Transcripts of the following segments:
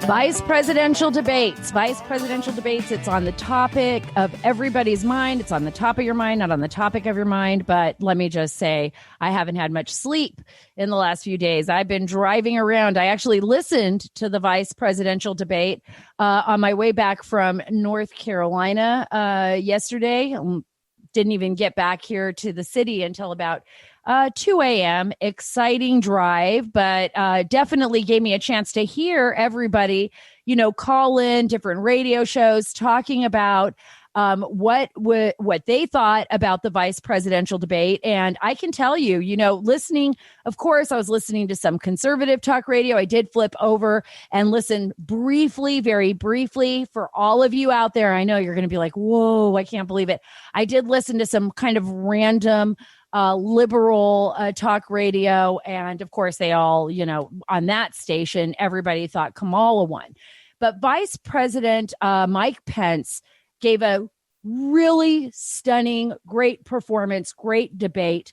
Vice presidential debates. It's on the topic of everybody's mind. It's on the top of your mind, not on the topic of your mind. But let me just say, I haven't had much sleep in the last few days. I've been driving around. I actually listened to the vice presidential debate on my way back from North Carolina yesterday. Didn't even get back here to the city until about 2 a.m. Exciting drive, but definitely gave me a chance to hear everybody, call in different radio shows talking about what they thought about the vice presidential debate. And I can tell you, listening, of course, I was listening to some conservative talk radio. I did flip over and listen briefly, very briefly, for all of you out there. I know you're going to be like, whoa, I can't believe it. I did listen to some kind of random liberal talk radio. And of course, they all, on that station, everybody thought Kamala won. But Vice President Mike Pence gave a really stunning, great performance, great debate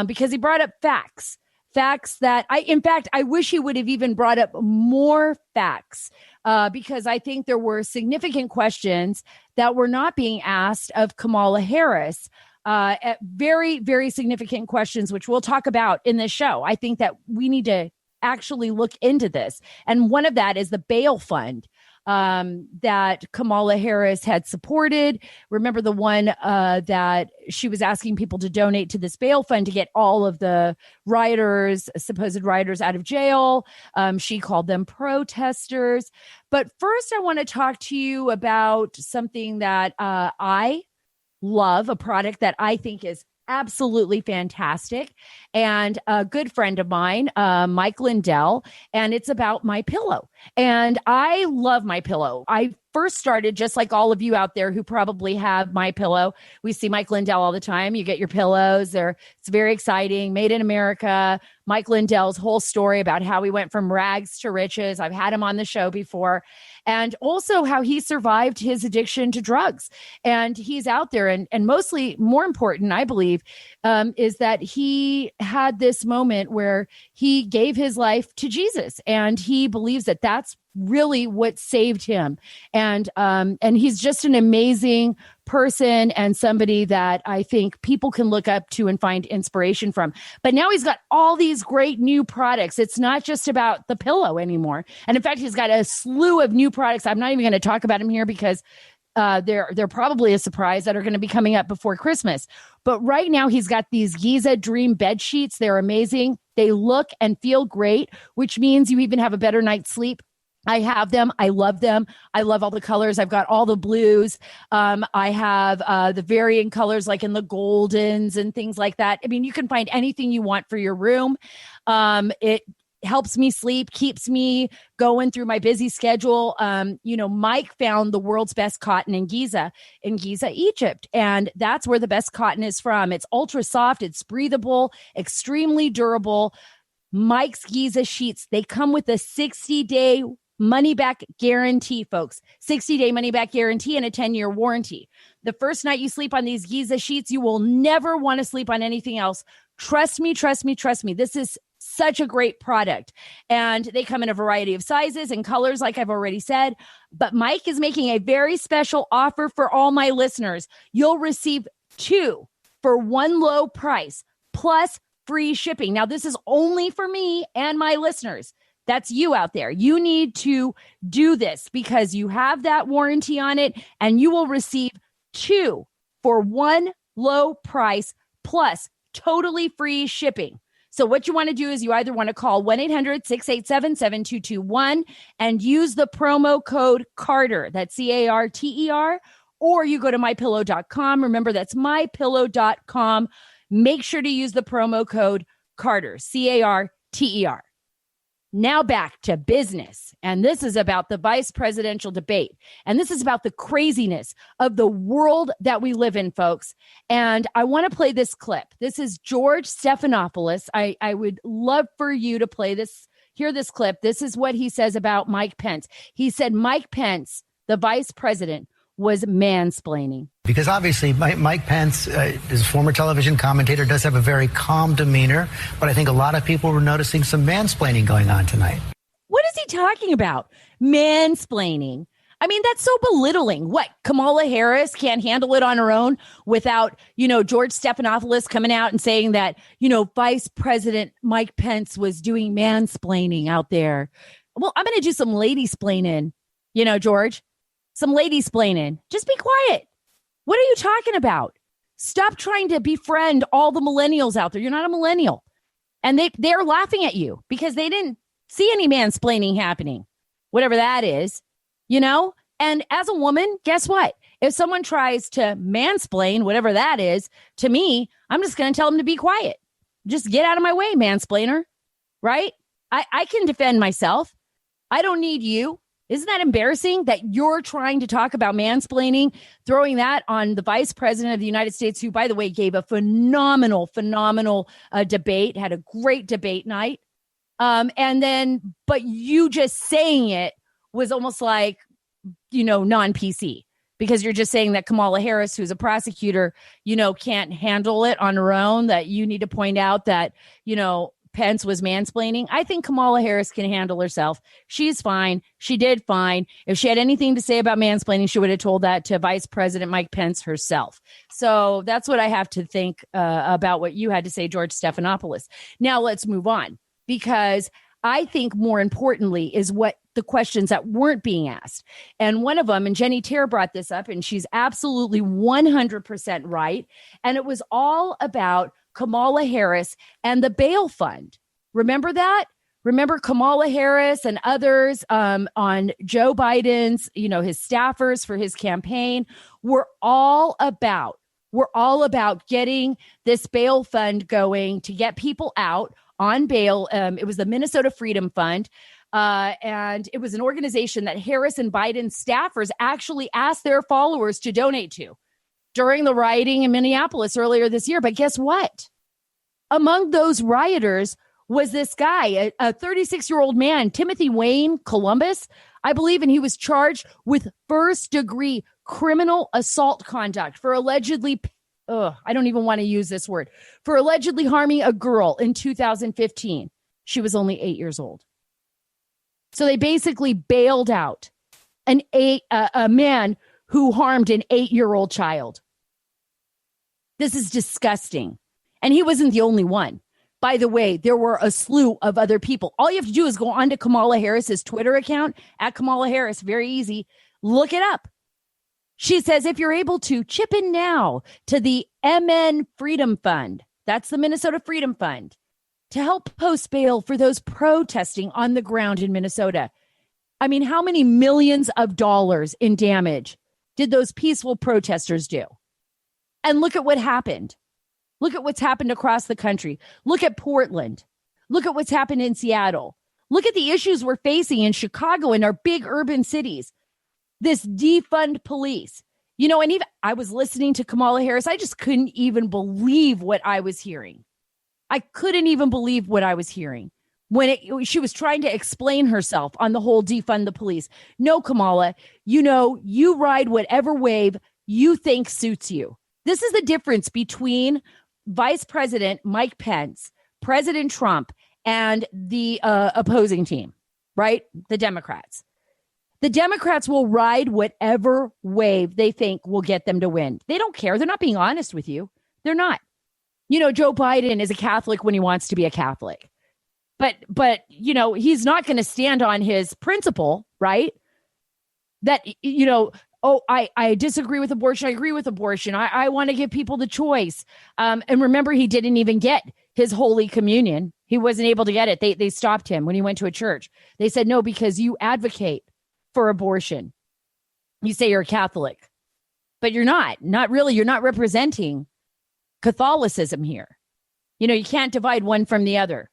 because he brought up facts that I wish he would have even brought up more facts because I think there were significant questions that were not being asked of Kamala Harris. At very, very significant questions, which we'll talk about in this show. I think that we need to actually look into this. And one of that is the bail fund that Kamala Harris had supported. Remember the one that she was asking people to donate to this bail fund to get all of the supposed rioters out of jail. She called them protesters. But first, I want to talk to you about something that I love, a product that I think is absolutely fantastic, and a good friend of mine, Mike Lindell, and it's about My Pillow. And I love My Pillow. I first started, just like all of you out there who probably have My Pillow. We see Mike Lindell all the time. You get your pillows. It's very exciting. Made in America. Mike Lindell's whole story about how he went from rags to riches. I've had him on the show before. And also how he survived his addiction to drugs. And he's out there. And mostly, more important, I believe, is that he had this moment where he gave his life to Jesus. And he believes that that's really what saved him. And he's just an amazing person and somebody that I think people can look up to and find inspiration from. But now he's got all these great new products. It's not just about the pillow anymore. And in fact, he's got a slew of new products. I'm not even going to talk about them here because they're probably a surprise that are going to be coming up before Christmas. But right now he's got these Giza Dream bed sheets. They're amazing. They look and feel great, which means you even have a better night's sleep. I have them. I love them. I love all the colors. I've got all the blues. I have the varying colors like in the goldens and things like that. I mean, you can find anything you want for your room. It helps me sleep, keeps me going through my busy schedule. Mike found the world's best cotton in Giza, Egypt. And that's where the best cotton is from. It's ultra soft. It's breathable, extremely durable. Mike's Giza sheets, they come with a 60-day money-back guarantee, folks. 60-day money-back guarantee and a 10-year warranty. The first night you sleep on these Giza sheets, you will never want to sleep on anything else. Trust me. This is such a great product. And they come in a variety of sizes and colors, like I've already said. But Mike is making a very special offer for all my listeners. You'll receive 2 for one low price, plus free shipping. Now, this is only for me and my listeners. That's you out there. You need to do this because you have that warranty on it, and you will receive 2 for one low price plus totally free shipping. So what you want to do is you either want to call 1-800-687-7221 and use the promo code Carter, that's CARTER, or you go to mypillow.com. Remember, that's mypillow.com. Make sure to use the promo code Carter, CARTER. Now back to business. And this is about the vice presidential debate. And this is about the craziness of the world that we live in, folks. And I want to play this clip. This is George Stephanopoulos. I would love for you to hear this clip. This is what he says about Mike Pence. He said Mike Pence, the vice president, was mansplaining. Because obviously Mike Pence, is a former television commentator, does have a very calm demeanor, but I think a lot of people were noticing some mansplaining going on tonight. What is he he talking about? Mansplaining. I mean, that's so belittling. What, Kamala Harris can't handle it on her own without, George Stephanopoulos coming out and saying that, Vice President Mike Pence was doing mansplaining out there. Well, I'm going to do some lady-splaining, George. Some lady-splaining. Just be quiet. What are you talking about? Stop trying to befriend all the millennials out there. You're not a millennial. And they're laughing at you because they didn't see any mansplaining happening, whatever that is. And as a woman, guess what? If someone tries to mansplain, whatever that is, to me, I'm just going to tell them to be quiet. Just get out of my way, mansplainer. Right? I can defend myself. I don't need you. Isn't that embarrassing that you're trying to talk about mansplaining, throwing that on the vice president of the United States, who, by the way, gave a phenomenal debate, had a great debate night. But you just saying it was almost like, non-PC, because you're just saying that Kamala Harris, who's a prosecutor, can't handle it on her own, that you need to point out that, Pence was mansplaining. I think Kamala Harris can handle herself. She's fine. She did fine. If she had anything to say about mansplaining, she would have told that to Vice President Mike Pence herself. So that's what I have to think about what you had to say, George Stephanopoulos. Now let's move on, because I think more importantly is what the questions that weren't being asked. And one of them, and Jenny Terr brought this up, and she's absolutely 100% right. And it was all about Kamala Harris and the bail fund. Remember that? Remember Kamala Harris and others on Joe Biden's, his staffers for his campaign. We're all about getting this bail fund going to get people out on bail. It was the Minnesota Freedom Fund. And it was an organization that Harris and Biden staffers actually asked their followers to donate to during the rioting in Minneapolis earlier this year. But guess what? Among those rioters was this guy, a 36-year-old man, Timothy Wayne Columbus, I believe, and he was charged with first-degree criminal assault conduct for allegedly, I don't even want to use this word, for allegedly harming a girl in 2015. She was only 8 years old. So they basically bailed out a man who harmed an 8-year-old child. This is disgusting. And he wasn't the only one. By the way, there were a slew of other people. All you have to do is go on to Kamala Harris's Twitter account, at Kamala Harris. Very easy. Look it up. She says, if you're able to, chip in now to the MN Freedom Fund. That's the Minnesota Freedom Fund, to help post bail for those protesting on the ground in Minnesota. I mean, how many millions of dollars in damage did those peaceful protesters do? And look at what happened. Look at what's happened across the country. Look at Portland. Look at what's happened in Seattle. Look at the issues we're facing in Chicago and our big urban cities. This defund police. And even I was listening to Kamala Harris. I just couldn't even believe what I was hearing. I couldn't even believe what I was hearing when she was trying to explain herself on the whole defund the police. No, Kamala, you ride whatever wave you think suits you. This is the difference between Vice President Mike Pence, President Trump, and the opposing team, right? The Democrats. The Democrats will ride whatever wave they think will get them to win. They don't care. They're not being honest with you. They're not. Joe Biden is a Catholic when he wants to be a Catholic. But he's not going to stand on his principle, right? That, I disagree with abortion. I agree with abortion. I want to give people the choice. And remember, he didn't even get his Holy Communion. He wasn't able to get it. They stopped him when he went to a church. They said, no, because you advocate for abortion. You say you're a Catholic, but you're not really. You're not representing Catholicism here. You can't divide one from the other.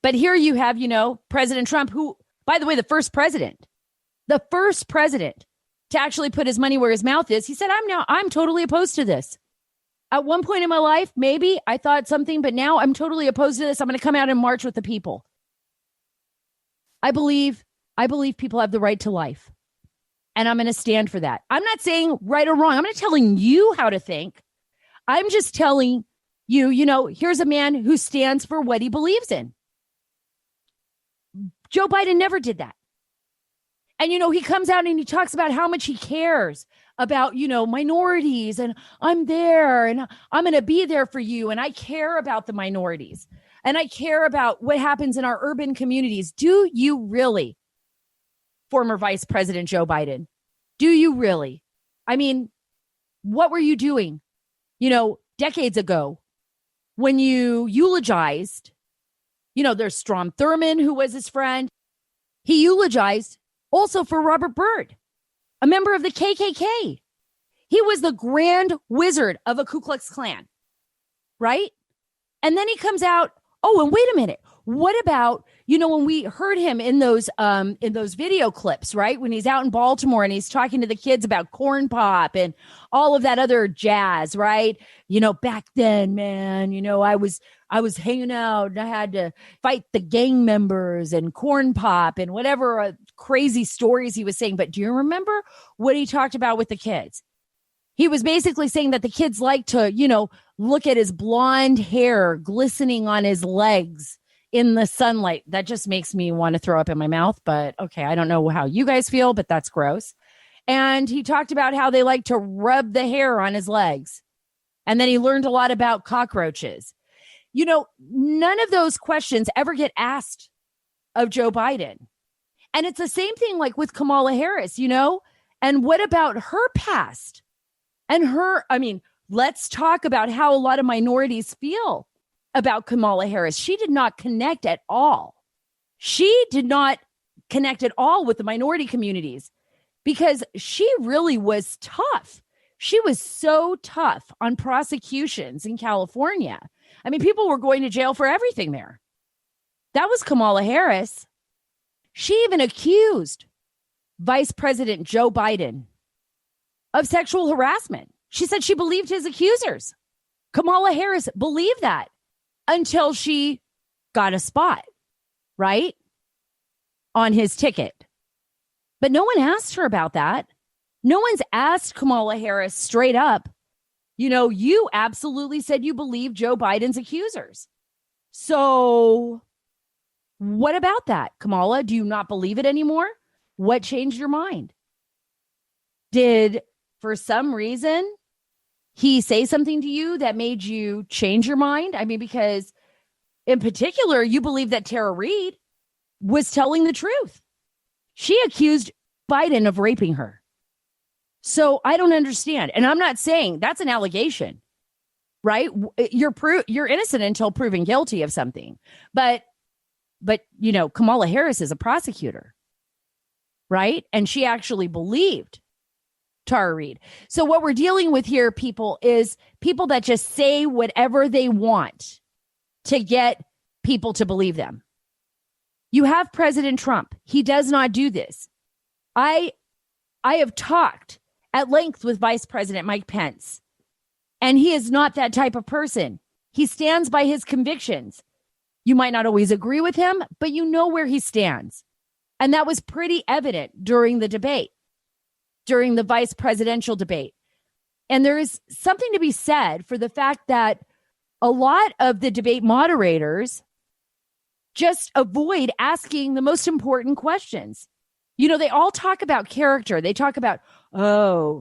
But here you have, President Trump, who, by the way, the first president to actually put his money where his mouth is. He said, I'm totally opposed to this. At one point in my life, maybe I thought something, but now I'm totally opposed to this. I'm going to come out and march with the people. I believe people have the right to life, and I'm going to stand for that. I'm not saying right or wrong. I'm not telling you how to think. I'm just telling you, here's a man who stands for what he believes in. Joe Biden never did that. And, he comes out and he talks about how much he cares about, minorities, and I'm there and I'm going to be there for you. And I care about the minorities and I care about what happens in our urban communities. Do you really, former Vice President Joe Biden? Do you really? I mean, what were you doing, decades ago when you eulogized, there's Strom Thurmond, who was his friend. He eulogized also for Robert Byrd, a member of the KKK. He was the grand wizard of a Ku Klux Klan, right? And then he comes out, oh, and wait a minute. What about, when we heard him in those video clips, right? When he's out in Baltimore and he's talking to the kids about corn pop and all of that other jazz, right? Back then, man, I was hanging out and I had to fight the gang members and corn pop and whatever crazy stories he was saying. But do you remember what he talked about with the kids? He was basically saying that the kids like to, look at his blonde hair glistening on his legs in the sunlight. That just makes me want to throw up in my mouth. But okay, I don't know how you guys feel, but that's gross. And he talked about how they like to rub the hair on his legs. And then he learned a lot about cockroaches. None of those questions ever get asked of Joe Biden. And it's the same thing like with Kamala Harris, and what about her past? And let's talk about how a lot of minorities feel about Kamala Harris. She did not connect at all. She did not connect at all with the minority communities because she really was tough. She was so tough on prosecutions in California. People were going to jail for everything there. That was Kamala Harris. She even accused Vice President Joe Biden of sexual harassment. She said she believed his accusers. Kamala Harris believed that until she got a spot, right, on his ticket. But no one asked her about that. No one's asked Kamala Harris straight up, you absolutely said you believe Joe Biden's accusers. So what about that, Kamala? Do you not believe it anymore? What changed your mind? Did, for some reason, he say something to you that made you change your mind? Because in particular, you believe that Tara Reade was telling the truth. She accused Biden of raping her. So I don't understand. And I'm not saying that's an allegation, right? You're innocent until proven guilty of something. But Kamala Harris is a prosecutor, right? And she actually believed Tara Reade. So what we're dealing with here, people, is people that just say whatever they want to get people to believe them. You have President Trump. He does not do this. I have talked at length with Vice President Mike Pence, and he is not that type of person. He stands by his convictions. You might not always agree with him, but you know where he stands. And that was pretty evident during the debate, during the vice presidential debate. And there is something to be said for the fact that a lot of the debate moderators just avoid asking the most important questions. They all talk about character. They talk about,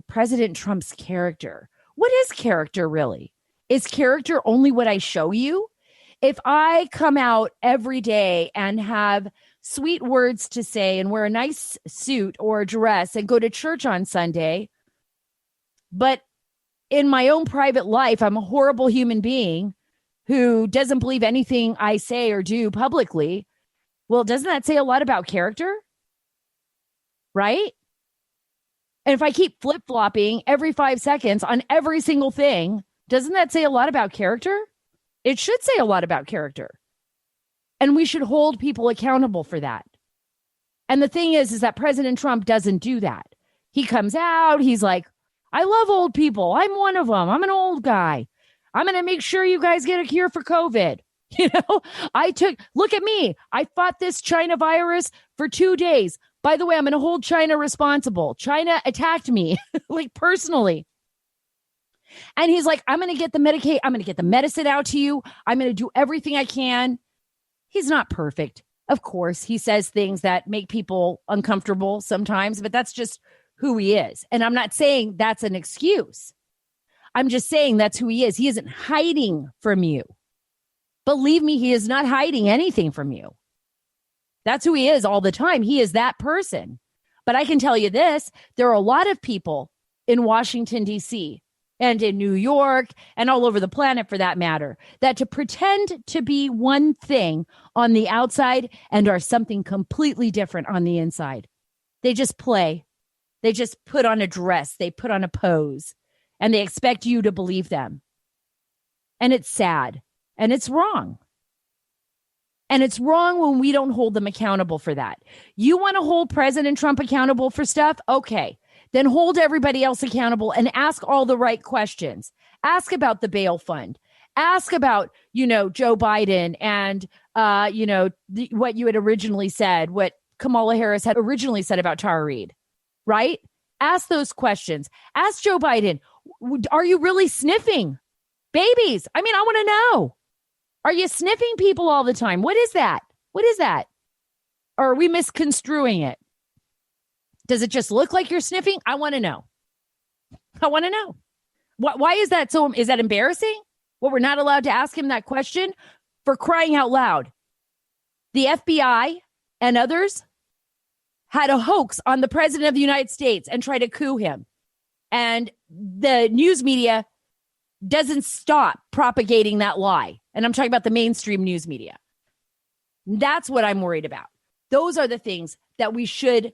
President Trump's character. What is character really? Is character only what I show you? If I come out every day and have sweet words to say and wear a nice suit or a dress and go to church on Sunday, but in my own private life, I'm a horrible human being who doesn't believe anything I say or do publicly, well, doesn't that say a lot about character? Right? And if I keep flip-flopping every 5 seconds on every single thing, doesn't that say a lot about character? It should say a lot about character. And we should hold people accountable for that. And the thing is that President Trump doesn't do that. He comes out, he's like, I love old people. I'm one of them. I'm an old guy. I'm going to make sure you guys get a cure for COVID. Look at me. I fought this China virus for 2 days. By the way, I'm going to hold China responsible. China attacked me, like personally. And he's like, I'm going to get the Medicaid. I'm going to get the medicine out to you. I'm going to do everything I can. He's not perfect. Of course, he says things that make people uncomfortable sometimes, but that's just who he is. And I'm not saying that's an excuse. I'm just saying that's who he is. He isn't hiding from you. Believe me, he is not hiding anything from you. That's who he is all the time. He is that person. But I can tell you this, there are a lot of people in Washington, D.C., and in New York and all over the planet for that matter, that to pretend to be one thing on the outside and are something completely different on the inside. They just play. They just put on a dress. They put on a pose and they expect you to believe them. And it's sad and it's wrong. And it's wrong when we don't hold them accountable for that. You want to hold President Trump accountable for stuff? Okay. Then hold everybody else accountable and ask all the right questions. Ask about the bail fund. Ask about, Joe Biden and, what you had originally said, what Kamala Harris had originally said about Tara Reade, right? Ask those questions. Ask Joe Biden, are you really sniffing babies? I want to know. Are you sniffing people all the time? What is that? What is that? Or are we misconstruing it? Does it just look like you're sniffing? I want to know. I want to know. Why is that so? Is that embarrassing? Well, we're not allowed to ask him that question? For crying out loud. The FBI and others had a hoax on the president of the United States and tried to coup him. And the news media doesn't stop propagating that lie. And I'm talking about the mainstream news media. That's what I'm worried about. Those are the things that we should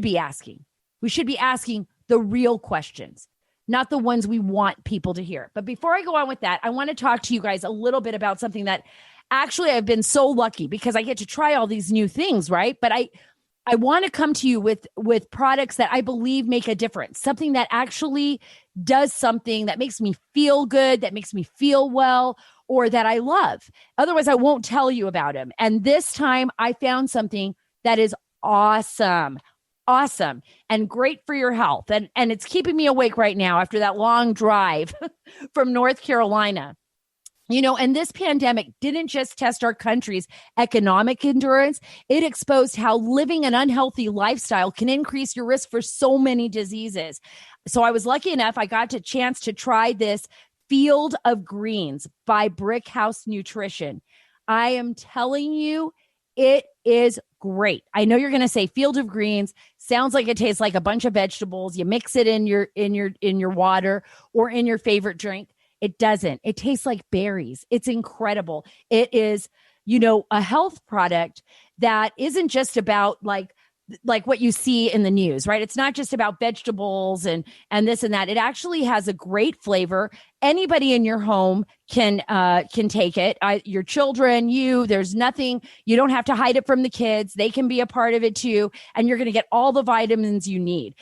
be asking. We should be asking the real questions, not the ones we want people to hear. But before I go on with that, I want to talk to you guys a little bit about something that actually I've been so lucky because I get to try all these new things, right? But I want to come to you with products that I believe make a difference, something that actually does something that makes me feel good, that makes me feel well, or that I love. Otherwise, I won't tell you about them. And this time I found something that is awesome and great for your health. And it's keeping me awake right now after that long drive from North Carolina. And this pandemic didn't just test our country's economic endurance. It exposed how living an unhealthy lifestyle can increase your risk for so many diseases. So I was lucky enough, I got a chance to try this Field of Greens by Brick House Nutrition. I am telling you, it is great. I know you're going to say Field of Greens sounds like it tastes like a bunch of vegetables. You mix it in your water or in your favorite drink. It doesn't. It tastes like berries. It's incredible. It is, a health product that isn't just about like what you see in the news, right? It's not just about vegetables and this and that. It actually has a great flavor. Anybody in your home can take it. Your children, there's nothing, you don't have to hide it from the kids. They can be a part of it too. And you're going to get all the vitamins you need.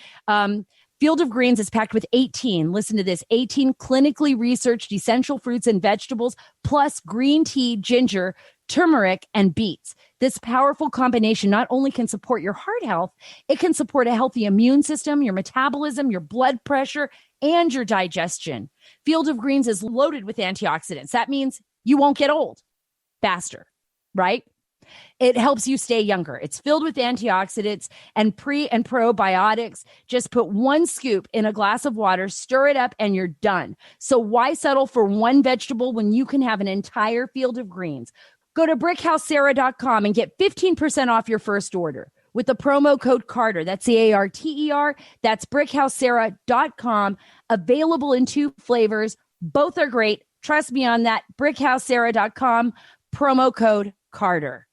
Field of Greens is packed with 18 clinically researched essential fruits and vegetables, plus green tea, ginger, turmeric, and beets. This powerful combination not only can support your heart health, it can support a healthy immune system, your metabolism, your blood pressure, and your digestion. Field of Greens is loaded with antioxidants. That means you won't get old faster, right? It helps you stay younger. It's filled with antioxidants and pre and probiotics. Just put 1 scoop in a glass of water, stir it up, and you're done. So why settle for one vegetable when you can have an entire field of greens? Go to BrickHouseSara.com and get 15% off your first order with the promo code Carter. That's CARTER. That's BrickHouseSara.com. Available in 2 flavors. Both are great. Trust me on that. BrickHouseSara.com. Promo code Carter.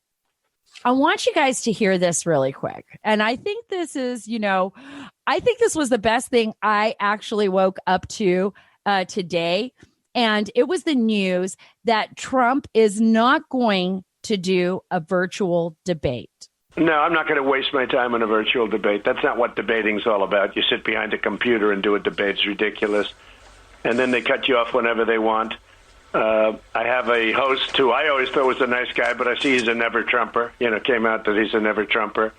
I want you guys to hear this really quick. And I think this is, I think this was the best thing I actually woke up to today. And it was the news that Trump is not going to do a virtual debate. No, I'm not going to waste my time on a virtual debate. That's not what debating's all about. You sit behind a computer and do a debate. It's ridiculous. And then they cut you off whenever they want. I have a host who I always thought was a nice guy, but I see he's a never-Trumper. Came out that he's a never-Trumper.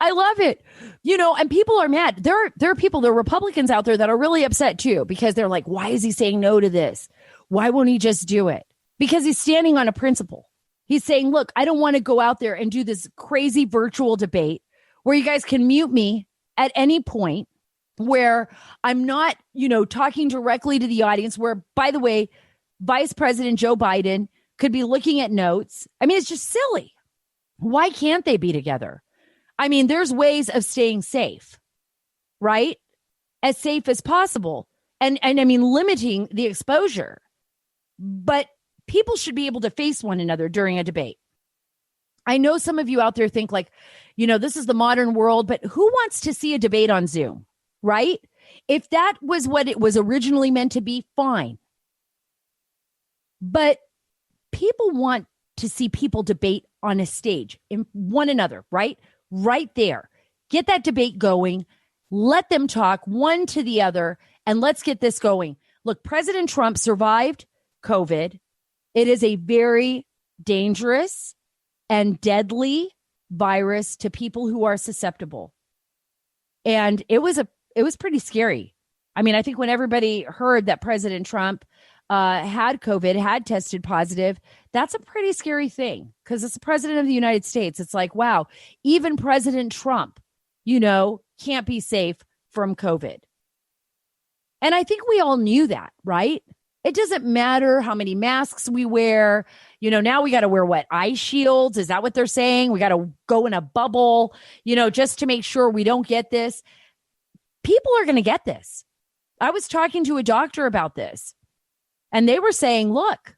I love it. And people are mad. There are people, there are Republicans out there that are really upset too, because they're like, why is he saying no to this? Why won't he just do it? Because he's standing on a principle. He's saying, look, I don't want to go out there and do this crazy virtual debate where you guys can mute me at any point, where I'm not, talking directly to the audience, where, by the way, Vice President Joe Biden could be looking at notes. I mean, it's just silly. Why can't they be together? I mean, there's ways of staying safe, right? As safe as possible. And I mean, limiting the exposure. But people should be able to face one another during a debate. I know some of you out there think like, this is the modern world, but who wants to see a debate on Zoom, right? If that was what it was originally meant to be, fine. But people want to see people debate on a stage in one another, right? Right there. Get that debate going. Let them talk one to the other, and let's get this going. Look, President Trump survived COVID. It is a very dangerous and deadly virus to people who are susceptible. And it was pretty scary. I mean, I think when everybody heard that President Trump had COVID, had tested positive, that's a pretty scary thing, because it's the president of the United States. It's like, wow, even President Trump, can't be safe from COVID. And I think we all knew that, right? It doesn't matter how many masks we wear. Now we got to wear what? Eye shields? Is that what they're saying? We got to go in a bubble, just to make sure we don't get this. People are going to get this. I was talking to a doctor about this, and they were saying, look,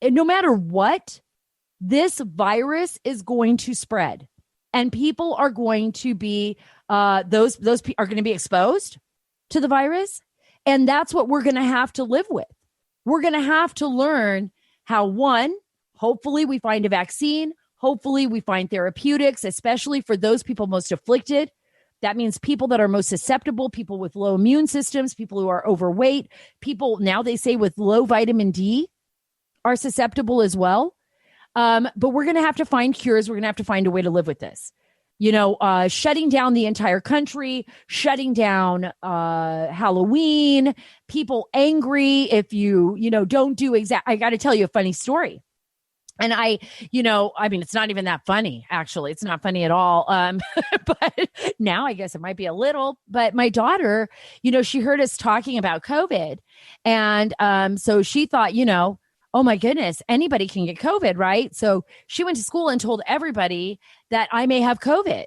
no matter what, this virus is going to spread, and people are going to be, those are going to be exposed to the virus. And that's what we're going to have to live with. We're going to have to learn how, one, hopefully we find a vaccine. Hopefully we find therapeutics, especially for those people most afflicted. That means people that are most susceptible, people with low immune systems, people who are overweight, people now they say with low vitamin D are susceptible as well. But we're going to have to find cures. We're going to have to find a way to live with this. Shutting down the entire country, shutting down Halloween, people angry if you don't do I got to tell you a funny story. And I mean, it's not even that funny, actually. It's not funny at all. But now I guess it might be a little. But my daughter, she heard us talking about COVID. And so she thought, oh my goodness, anybody can get COVID, right? So she went to school and told everybody that I may have COVID,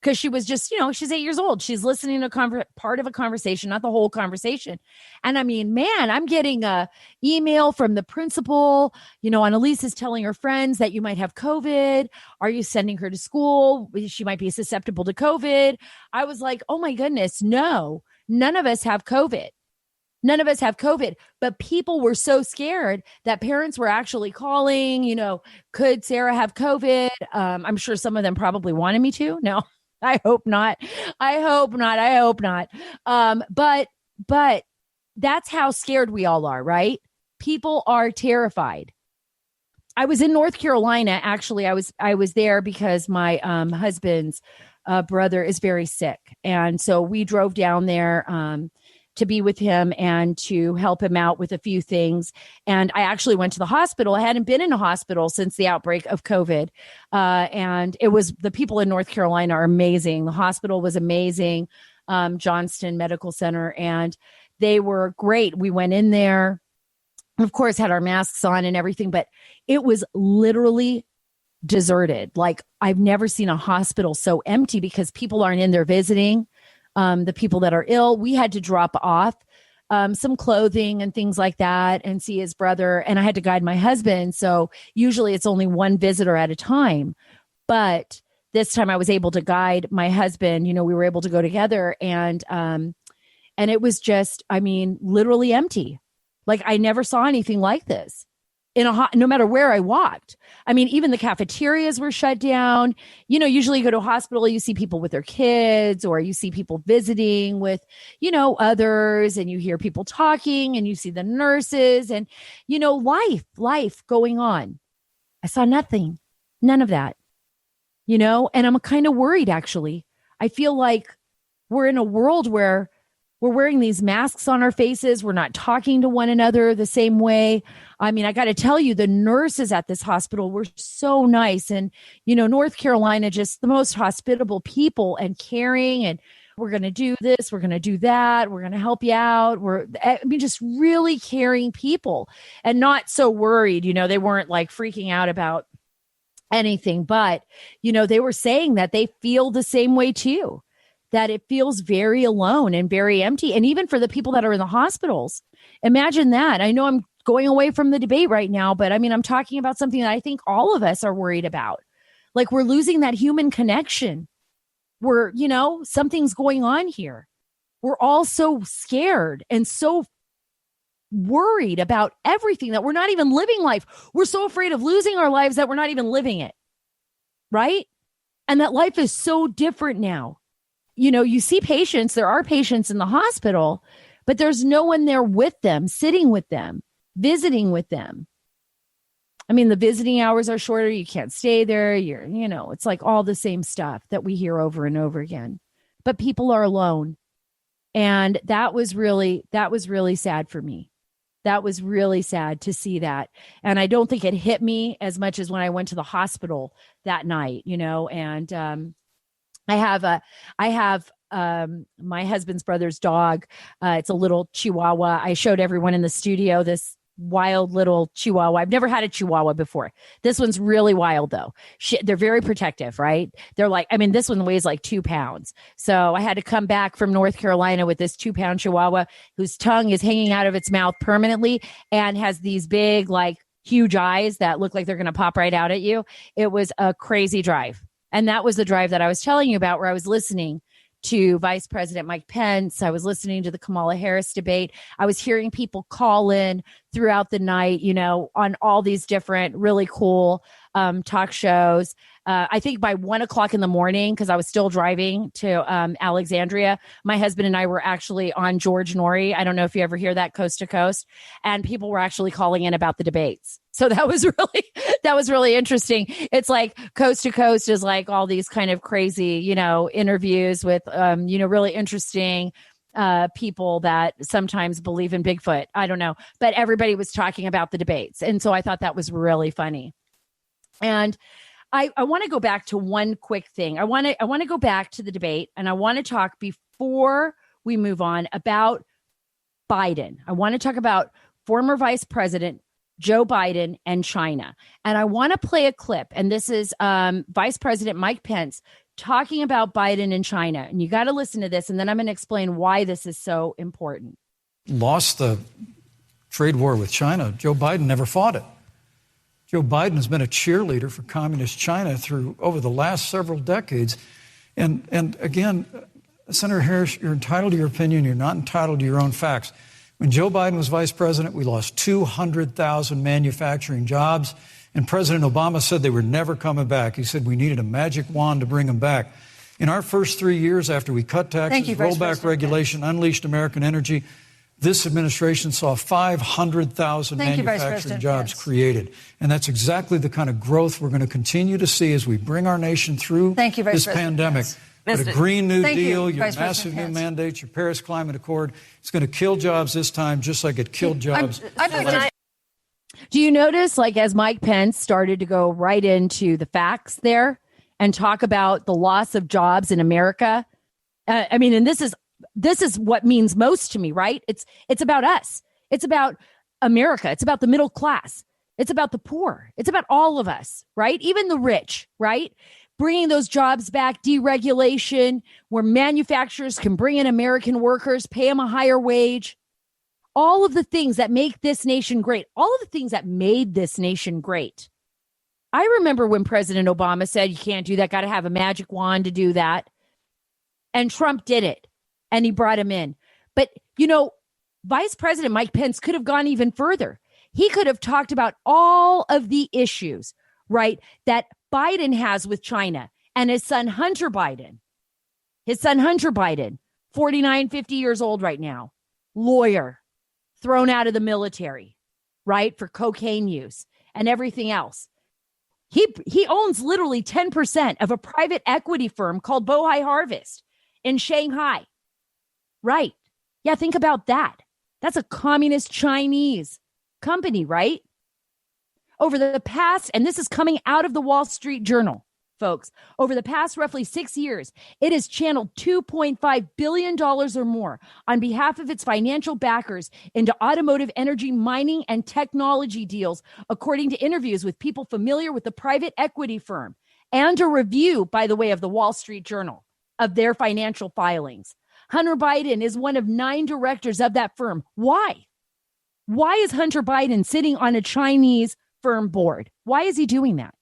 because she was just, she's 8 years old. She's listening to part of a conversation, not the whole conversation. And I mean, man, I'm getting a email from the principal, Annalise is telling her friends that you might have COVID. Are you sending her to school? She might be susceptible to COVID. I was like, oh my goodness, no, none of us have COVID. None of us have COVID, but people were so scared that parents were actually calling, could Sara have COVID? I'm sure some of them probably wanted me to. No, I hope not. I hope not. But that's how scared we all are, right? People are terrified. I was in North Carolina. Actually, I was there because my husband's brother is very sick. And so we drove down there to be with him and to help him out with a few things. And I actually went to the hospital. I hadn't been in a hospital since the outbreak of COVID. And it was, the people in North Carolina are amazing. The hospital was amazing, Johnston Medical Center, and they were great. We went in there, of course, had our masks on and everything, but it was literally deserted. Like, I've never seen a hospital so empty because people aren't in there visiting. The people that are ill, we had to drop off some clothing and things like that and see his brother. And I had to guide my husband. So usually it's only one visitor at a time. But this time I was able to guide my husband. We were able to go together, and it was just, I mean, literally empty. Like, I never saw anything like this no matter where I walked. I mean, even the cafeterias were shut down. Usually you go to a hospital, you see people with their kids, or you see people visiting with, others, and you hear people talking, and you see the nurses and, life going on. I saw nothing, none of that. And I'm kind of worried, actually. I feel like we're in a world where we're wearing these masks on our faces. We're not talking to one another the same way. I mean, I got to tell you, the nurses at this hospital were so nice. And, North Carolina, just the most hospitable people and caring. And we're going to do this. We're going to do that. We're going to help you out. Just really caring people and not so worried. They weren't like freaking out about anything, but, they were saying that they feel the same way too, that it feels very alone and very empty. And even for the people that are in the hospitals, imagine that. I know I'm going away from the debate right now, but I'm talking about something that I think all of us are worried about. Like we're losing that human connection. We're, something's going on here. We're all so scared and so worried about everything that we're not even living life. We're so afraid of losing our lives that we're not even living it. Right? And that life is so different now. You see patients, there are patients in the hospital, but there's no one there with them, sitting with them, visiting with them. The visiting hours are shorter. You can't stay there. It's like all the same stuff that we hear over and over again, but people are alone. And that was really sad for me. That was really sad to see that. And I don't think it hit me as much as when I went to the hospital that night, and I have my husband's brother's dog. It's a little Chihuahua. I showed everyone in the studio this wild little Chihuahua. I've never had a Chihuahua before. This one's really wild though. They're very protective, right? They're like, this one weighs like 2 pounds. So I had to come back from North Carolina with this 2-pound Chihuahua whose tongue is hanging out of its mouth permanently and has these big, like huge eyes that look like they're going to pop right out at you. It was a crazy drive. And that was the drive that I was telling you about, where I was listening to Vice President Mike Pence. I was listening to the Kamala Harris debate. I was hearing people call in throughout the night, on all these different really cool talk shows. I think by 1:00 in the morning, because I was still driving to Alexandria, my husband and I were actually on George Norrie. I don't know if you ever hear that, Coast to Coast, and people were actually calling in about the debates. So that was really interesting. It's like Coast to Coast is like all these kind of crazy, interviews with, really interesting people that sometimes believe in Bigfoot. I don't know, but everybody was talking about the debates. And so I thought that was really funny. And I want to go back to one quick thing. I want to go back to the debate, and I want to talk before we move on about Biden. I want to talk about former Vice President Joe Biden and China. And I want to play a clip. And this is Vice President Mike Pence talking about Biden and China. And you got to listen to this. And then I'm going to explain why this is so important. Lost the trade war with China. Joe Biden never fought it. Joe Biden has been a cheerleader for communist China over the last several decades. And again, Senator Harris, you're entitled to your opinion. You're not entitled to your own facts. When Joe Biden was vice president, we lost 200,000 manufacturing jobs, and President Obama said they were never coming back. He said we needed a magic wand to bring them back. In our first 3 years after we cut taxes, rolled back regulation, unleashed American energy, this administration saw 500,000 manufacturing jobs created. And that's exactly the kind of growth we're going to continue to see as we bring our nation through this pandemic. But a Green New Deal, your massive new mandates, your Paris Climate Accord, it's going to kill jobs this time, just like it killed jobs. Do you notice, like, as Mike Pence started to go right into the facts there and talk about the loss of jobs in America? And this is what means most to me, right? It's about us. It's about America. It's about the middle class. It's about the poor. It's about all of us, right? Even the rich, right? Bringing those jobs back, deregulation, where manufacturers can bring in American workers, pay them a higher wage. All of the things that make this nation great, all of the things that made this nation great. I remember when President Obama said, you can't do that, got to have a magic wand to do that. And Trump did it, and he brought him in. But, Vice President Mike Pence could have gone even further. He could have talked about all of the issues, right, that Biden has with China and his son, Hunter Biden. His son, Hunter Biden, 49, 50 years old right now, lawyer, thrown out of the military, right, for cocaine use and everything else. He owns literally 10% of a private equity firm called Bohai Harvest in Shanghai. Right. Yeah, think about that. That's a communist Chinese company, right? Over the past, and this is coming out of the Wall Street Journal, folks, over the past roughly 6 years, it has channeled $2.5 billion or more on behalf of its financial backers into automotive, energy, mining, and technology deals, according to interviews with people familiar with the private equity firm and a review, by the way, of the Wall Street Journal of their financial filings. Hunter Biden is one of 9 directors of that firm. Why? Why is Hunter Biden sitting on a Chinese firm board? Why is he doing that?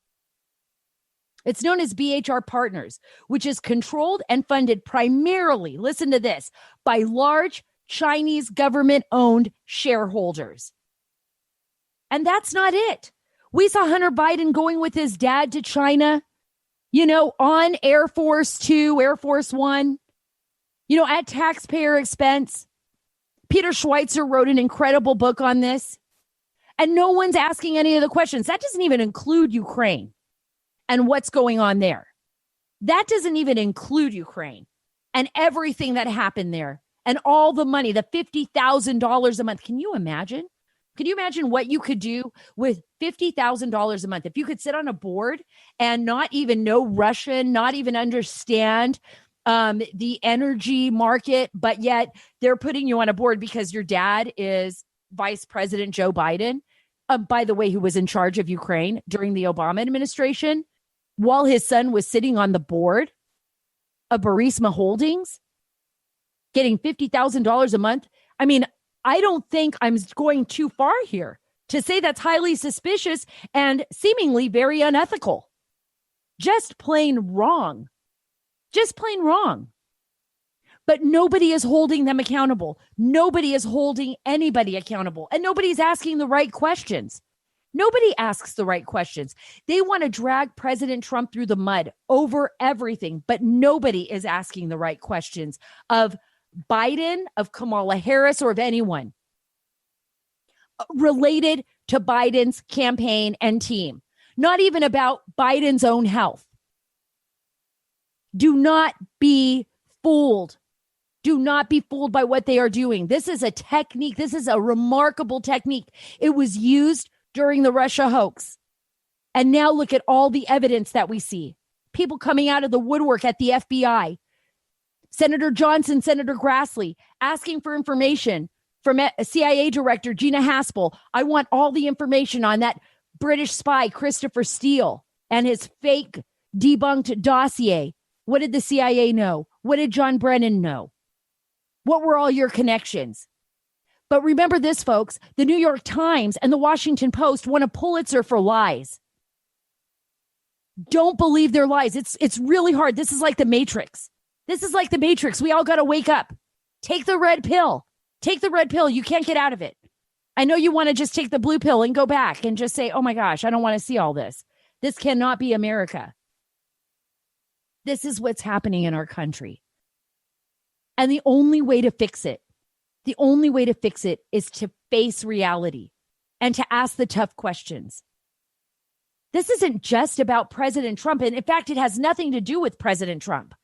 It's known as BHR Partners, which is controlled and funded primarily, listen to this, by large Chinese government-owned shareholders. And that's not it. We saw Hunter Biden going with his dad to China, on Air Force Two, Air Force One, at taxpayer expense. Peter Schweitzer wrote an incredible book on this. And no one's asking any of the questions. That doesn't even include Ukraine and what's going on there. That doesn't even include Ukraine and everything that happened there and all the money, the $50,000 a month. Can you imagine? Can you imagine what you could do with $50,000 a month? If you could sit on a board and not even know Russian, not even understand the energy market, but yet they're putting you on a board because your dad is Vice President Joe Biden, by the way, who was in charge of Ukraine during the Obama administration, while his son was sitting on the board of Burisma Holdings, getting $50,000 a month. I mean, I don't think I'm going too far here to say that's highly suspicious and seemingly very unethical. Just plain wrong. Just plain wrong. But nobody is holding them accountable. Nobody is holding anybody accountable. And nobody's asking the right questions. Nobody asks the right questions. They want to drag President Trump through the mud over everything, but nobody is asking the right questions of Biden, of Kamala Harris, or of anyone related to Biden's campaign and team. Not even about Biden's own health. Do not be fooled. Do not be fooled by what they are doing. This is a technique. This is a remarkable technique. It was used during the Russia hoax. And now look at all the evidence that we see. People coming out of the woodwork at the FBI. Senator Johnson, Senator Grassley, asking for information from CIA Director Gina Haspel. I want all the information on that British spy, Christopher Steele, and his fake debunked dossier. What did the CIA know? What did John Brennan know? What were all your connections? But remember this, folks, the New York Times and the Washington Post won a Pulitzer for lies. Don't believe their lies. It's really hard. This is like the Matrix. This is like the Matrix. We all got to wake up. Take the red pill. Take the red pill. You can't get out of it. I know you want to just take the blue pill and go back and just say, oh my gosh, I don't want to see all this. This cannot be America. This is what's happening in our country. And the only way to fix it, is to face reality and to ask the tough questions. This isn't just about President Trump. And in fact, it has nothing to do with President Trump.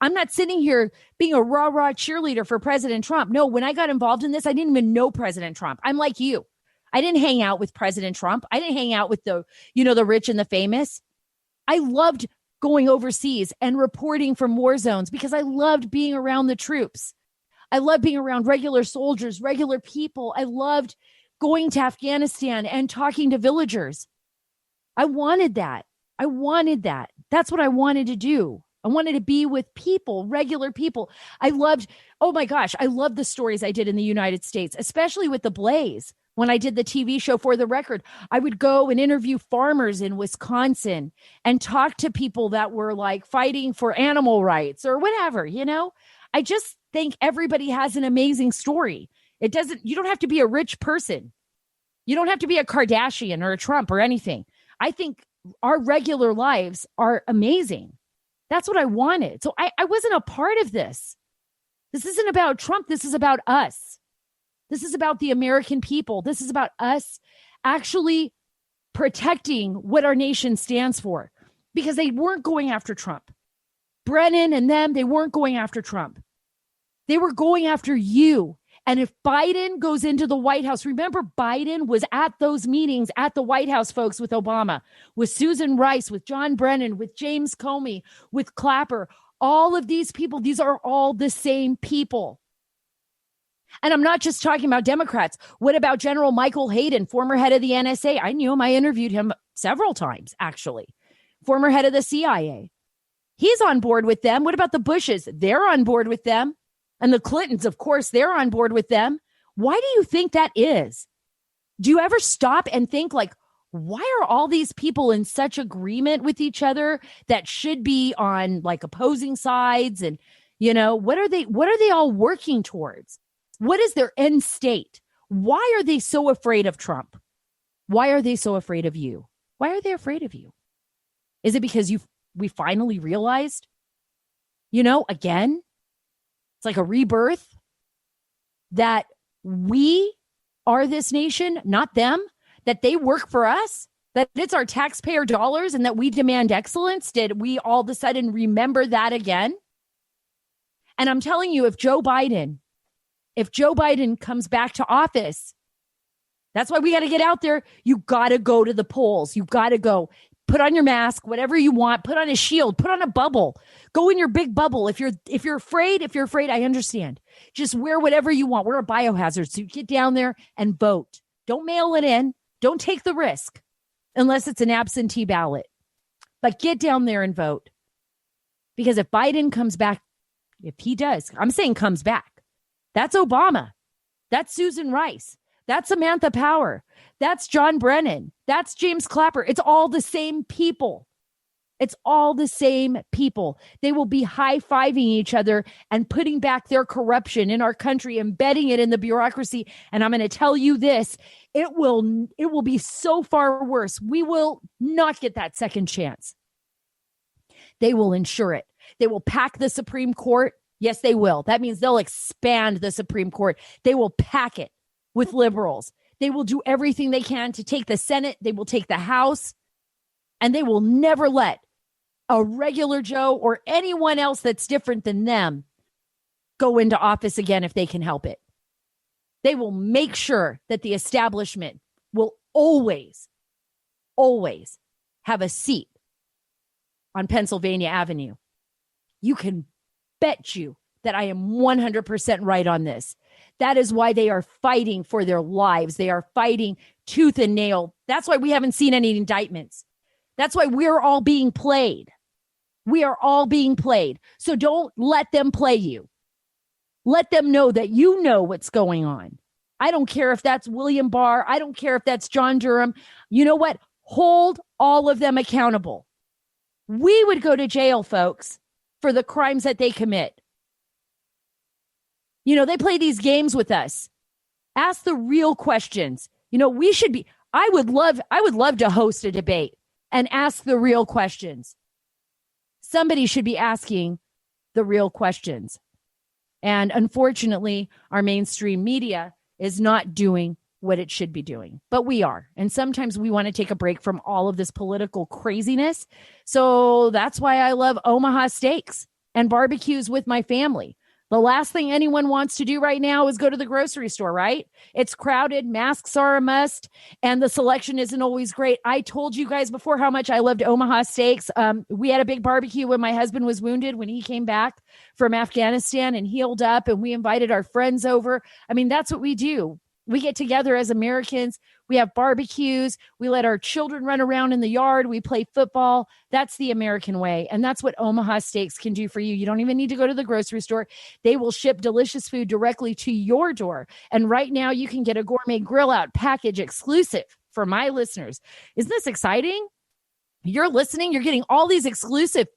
I'm not sitting here being a rah-rah cheerleader for President Trump. No, when I got involved in this, I didn't even know President Trump. I'm like you. I didn't hang out with President Trump. I didn't hang out with the rich and the famous. I loved going overseas and reporting from war zones because I loved being around the troops. I loved being around regular soldiers, regular people. I loved going to Afghanistan and talking to villagers. I wanted that. That's what I wanted to do. I wanted to be with people, regular people. I loved the stories I did in the United States, especially with the Blaze. When I did the TV show For the Record, I would go and interview farmers in Wisconsin and talk to people that were like fighting for animal rights or whatever, I just think everybody has an amazing story. You don't have to be a rich person. You don't have to be a Kardashian or a Trump or anything. I think our regular lives are amazing. That's what I wanted. So I wasn't a part of this. This isn't about Trump. This is about us. This is about the American people. This is about us actually protecting what our nation stands for, because they weren't going after Trump. Brennan and them, they weren't going after Trump. They were going after you. And if Biden goes into the White House, remember Biden was at those meetings at the White House, folks, with Obama, with Susan Rice, with John Brennan, with James Comey, with Clapper. All of these people, these are all the same people. And I'm not just talking about Democrats. What about General Michael Hayden, former head of the NSA? I knew him. I interviewed him several times, actually. Former head of the CIA. He's on board with them. What about the Bushes? They're on board with them. And the Clintons, of course, they're on board with them. Why do you think that is? Do you ever stop and think, like, why are all these people in such agreement with each other that should be on like opposing sides? And, you know, what are they all working towards? What is their end state? Why are they so afraid of Trump? Why are they so afraid of you? Why are they afraid of you? Is it because we finally realized, you know, again, it's like a rebirth, that we are this nation, not them, that they work for us, that it's our taxpayer dollars and that we demand excellence? Did we all of a sudden remember that again? And I'm telling you, if Joe Biden comes back to office, that's why we got to get out there. You got to go to the polls. You got to go. Put on your mask, whatever you want. Put on a shield. Put on a bubble. Go in your big bubble. If you're afraid, I understand. Just wear whatever you want. Wear a biohazard suit. Get down there and vote. Don't mail it in. Don't take the risk unless it's an absentee ballot. But get down there and vote. Because if Biden comes back, if he does, I'm saying comes back, that's Obama. That's Susan Rice. That's Samantha Power. That's John Brennan. That's James Clapper. It's all the same people. It's all the same people. They will be high-fiving each other and putting back their corruption in our country, embedding it in the bureaucracy. And I'm going to tell you this, it will be so far worse. We will not get that second chance. They will ensure it. They will pack the Supreme Court. Yes, they will. That means they'll expand the Supreme Court. They will pack it with liberals. They will do everything they can to take the Senate. They will take the House, and they will never let a regular Joe or anyone else that's different than them go into office again if they can help it. They will make sure that the establishment will always, always have a seat on Pennsylvania Avenue. You can bet you that I am 100% right on this. That is why they are fighting for their lives. They are fighting tooth and nail. That's why we haven't seen any indictments. That's why we're all being played. We are all being played. So don't let them play you. Let them know that you know what's going on. I don't care if that's William Barr. I don't care if that's John Durham. You know what? Hold all of them accountable. We would go to jail, folks, for the crimes that they commit. You know, they play these games with us. Ask the real questions. You know, I would love to host a debate and ask the real questions. Somebody should be asking the real questions. And unfortunately, our mainstream media is not doing what it should be doing, but we are. And sometimes we want to take a break from all of this political craziness. So that's why I love Omaha steaks and barbecues with my family. The last thing anyone wants to do right now is go to the grocery store, right? It's crowded. Masks are a must. And the selection isn't always great. I told you guys before how much I loved Omaha steaks. We had a big barbecue when my husband was wounded, when he came back from Afghanistan and healed up. And we invited our friends over. I mean, that's what we do. We get together as Americans. We have barbecues. We let our children run around in the yard. We play football. That's the American way. And that's what Omaha Steaks can do for you. You don't even need to go to the grocery store. They will ship delicious food directly to your door. And right now you can get a gourmet grill out package exclusive for my listeners. Isn't this exciting? You're listening. You're getting all of these exclusive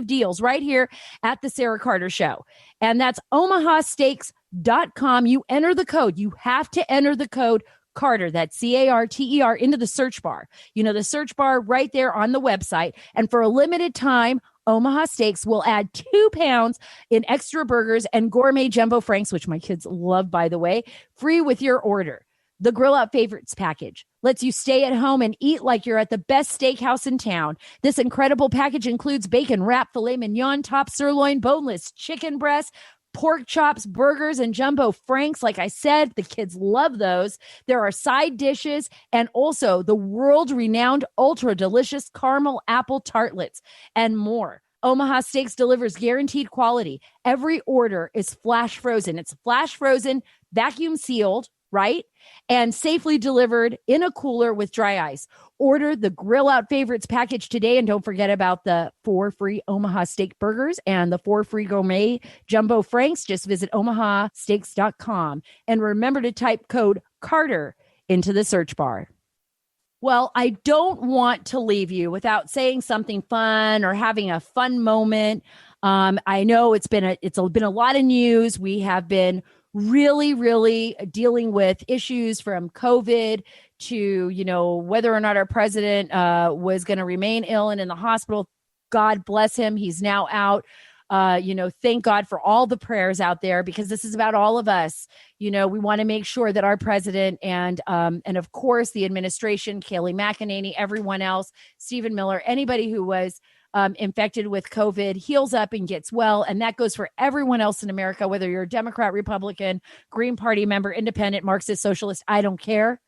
deals right here at the Sara Carter Show. And that's omahasteaks.com. You enter the code. You have to enter the code Carter, that's CARTER, into the search bar. You know, the search bar right there on the website. And for a limited time, Omaha Steaks will add 2 pounds in extra burgers and gourmet jumbo franks, which my kids love, by the way, free with your order. The Grill Out Favorites package lets you stay at home and eat like you're at the best steakhouse in town. This incredible package includes bacon wrap, filet mignon, top sirloin, boneless chicken breast, pork chops, burgers, and jumbo franks. Like I said, the kids love those. There are side dishes and also the world-renowned ultra-delicious caramel apple tartlets and more. Omaha Steaks delivers guaranteed quality. Every order is flash frozen. It's flash frozen, vacuum sealed, right? And safely delivered in a cooler with dry ice. Order the Grill Out Favorites package today. And don't forget about the 4 free Omaha Steak burgers and the 4 free gourmet jumbo franks. Just visit omahasteaks.com. And remember to type code Carter into the search bar. Well, I don't want to leave you without saying something fun or having a fun moment. I know it's been a lot of news. We have been really dealing with issues from COVID to, whether or not our president was going to remain ill and in the hospital. God bless him. He's now out. Thank God for all the prayers out there, because this is about all of us. We want to make sure that our president and of course the administration, Kayleigh McEnany, everyone else, Stephen Miller, anybody who was infected with COVID heals up and gets well. And that goes for everyone else in America, whether you're a Democrat, Republican, Green Party member, independent, Marxist, socialist, I don't care.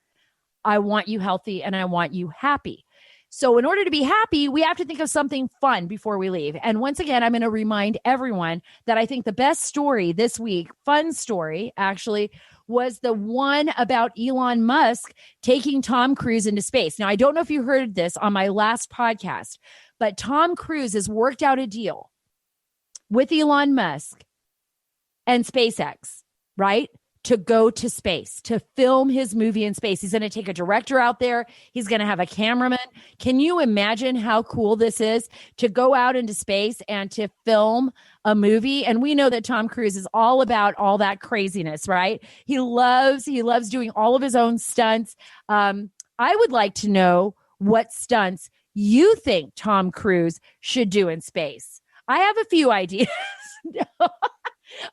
I want you healthy and I want you happy. So in order to be happy, we have to think of something fun before we leave. And once again, I'm going to remind everyone that I think the best story this week, fun story actually, was the one about Elon Musk taking Tom Cruise into space. Now, I don't know if you heard this on my last podcast, but Tom Cruise has worked out a deal with Elon Musk and SpaceX, right? To go to space, to film his movie in space. He's going to take a director out there. He's going to have a cameraman. Can you imagine how cool this is to go out into space and to film a movie? And we know that Tom Cruise is all about all that craziness, right? He loves doing all of his own stunts. I would like to know what stunts you think Tom Cruise should do in space. I have a few ideas.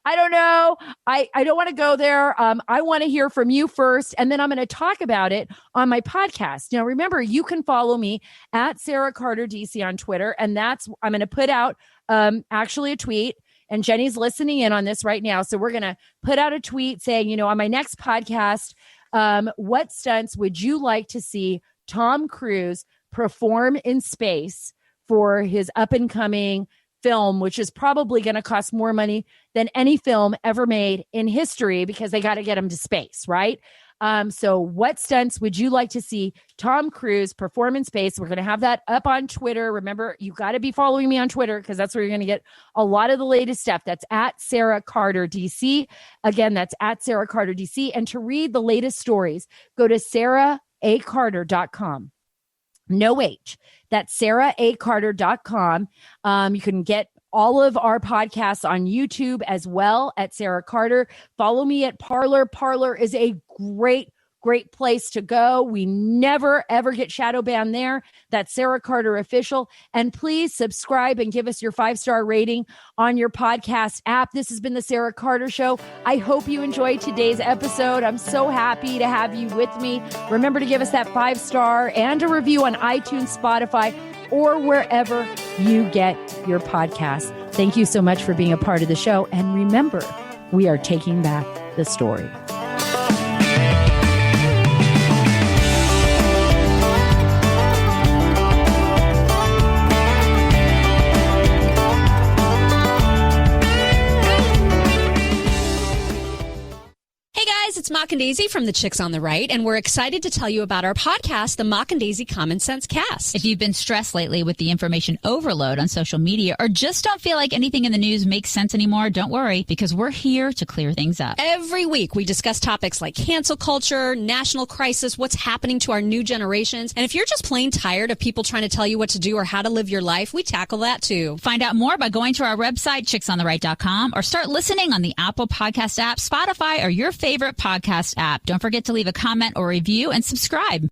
I don't know. I don't want to go there. I want to hear from you first, and then I'm going to talk about it on my podcast. Now, remember, you can follow me at Sara Carter DC on Twitter, and I'm going to put out actually a tweet, and Jenny's listening in on this right now. So we're going to put out a tweet saying, on my next podcast, what stunts would you like to see Tom Cruise perform in space for his up and coming film, which is probably going to cost more money than any film ever made in history, because they got to get him to space, right? So what stunts would you like to see Tom Cruise perform in space? We're going to have that up on Twitter. Remember, you got to be following me on Twitter, because that's where you're going to get a lot of the latest stuff. That's at Sara Carter DC. Again, that's at Sara Carter DC. And to read the latest stories, go to saracarter.com. No H. That's saracarter.com. You can get all of our podcasts on YouTube as well at Sara Carter. Follow me at Parler. Parler is a great place to go. We never, ever get shadow banned there. That's Sara Carter Official. And please subscribe and give us your 5-star rating on your podcast app. This has been the Sara Carter Show. I hope you enjoyed today's episode. I'm so happy to have you with me. Remember to give us that 5-star and a review on iTunes, Spotify, or wherever you get your podcasts. Thank you so much for being a part of the show. And remember, we are taking back the story. It's Mock and Daisy from the Chicks on the Right, and we're excited to tell you about our podcast, the Mock and Daisy Common Sense Cast. If you've been stressed lately with the information overload on social media, or just don't feel like anything in the news makes sense anymore, don't worry, because we're here to clear things up. Every week, we discuss topics like cancel culture, national crisis, what's happening to our new generations, and if you're just plain tired of people trying to tell you what to do or how to live your life, we tackle that too. Find out more by going to our website, chicksontheright.com, or start listening on the Apple Podcast app, Spotify, or your favorite podcast app. Don't forget to leave a comment or review and subscribe.